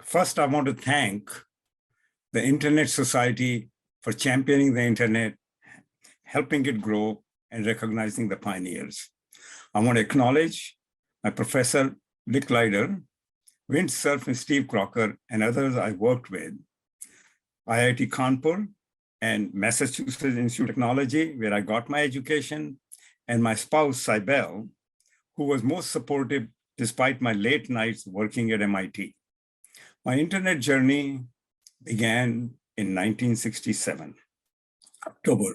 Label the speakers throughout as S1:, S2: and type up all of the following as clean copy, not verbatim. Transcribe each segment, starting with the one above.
S1: First, I want to thank the Internet Society for championing the Internet, helping it grow, and recognizing the pioneers. I want to acknowledge my professor, Rick Leider, Windsurf and Steve Crocker, and others I worked with, IIT Kanpur and Massachusetts Institute of Technology, where I got my education, and my spouse, Cybele, who was most supportive despite my late nights working at MIT. My internet journey began in 1967, October,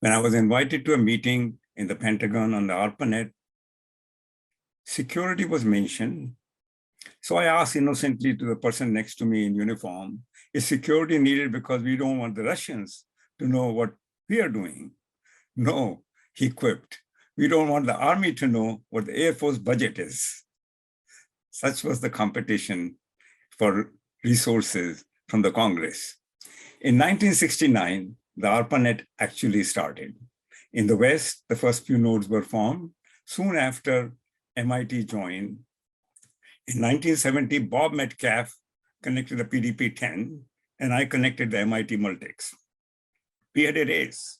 S1: when I was invited to a meeting in the Pentagon on the ARPANET. Security was mentioned. So I asked innocently to the person next to me in uniform, is security needed because we don't want the Russians to know what we are doing? No, he quipped. We don't want the army to know what the Air Force budget is. Such was the competition for resources from the Congress. In 1969, the ARPANET actually started. In the West, the first few nodes were formed. Soon after, MIT joined. In 1970, Bob Metcalfe connected the PDP-10, and I connected the MIT Multics. We had a race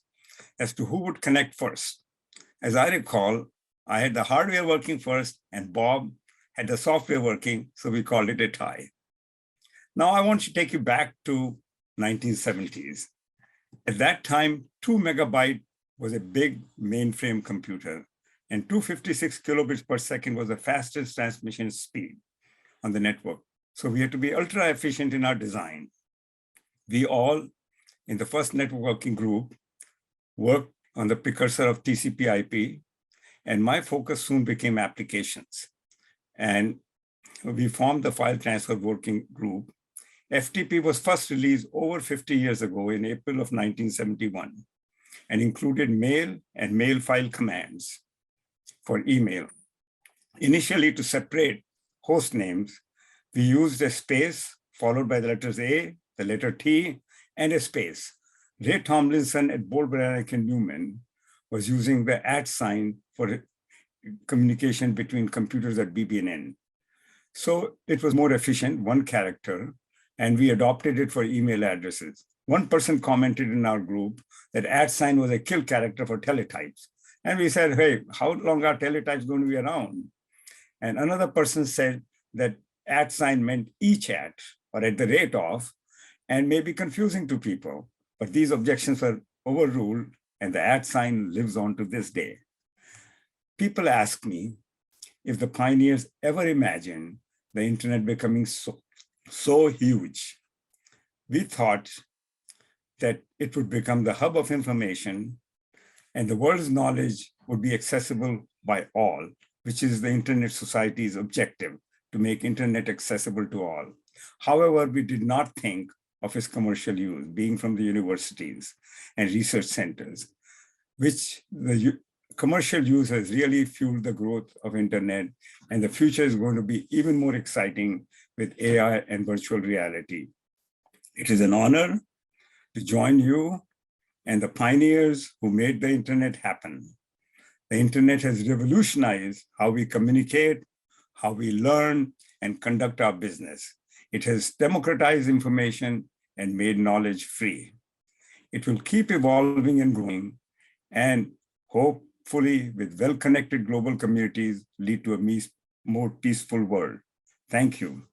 S1: as to who would connect first. As I recall, I had the hardware working first, and Bob had the software working, so we called it a tie. Now I want to take you back to 1970s. At that time, 2 megabyte was a big mainframe computer, and 256 kilobits per second was the fastest transmission speed on the network. So we had to be ultra efficient in our design. We all, in the first networking group, worked on the precursor of TCP/IP, and my focus soon became applications. And we formed the file transfer working group. FTP was first released over 50 years ago in April of 1971 and included mail and mail file commands for email. Initially, to separate host names, we used a space followed by the letters A, the letter T, and a space. Ray Tomlinson at Bold Beranek and Newman was using the @ sign for communication between computers at BB&N. So it was more efficient, one character, and we adopted it for email addresses. One person commented in our group that @ sign was a kill character for teletypes. And we said, hey, how long are teletypes going to be around? And another person said that @ sign meant each at, or at the rate of, and may be confusing to people. But these objections were overruled, and the @ sign lives on to this day. People ask me if the pioneers ever imagined the internet becoming so huge. We thought that it would become the hub of information and the world's knowledge would be accessible by all, which is the Internet Society's objective, to make internet accessible to all. However, we did not think of its commercial use, being from the universities and research centers, which the commercial use has really fueled the growth of internet, and the future is going to be even more exciting with AI and virtual reality. It is an honor to join you and the pioneers who made the internet happen. The internet has revolutionized how we communicate, how we learn, and conduct our business. It has democratized information and made knowledge free. It will keep evolving and growing, and hopefully with well-connected global communities lead to a more peaceful world. Thank you.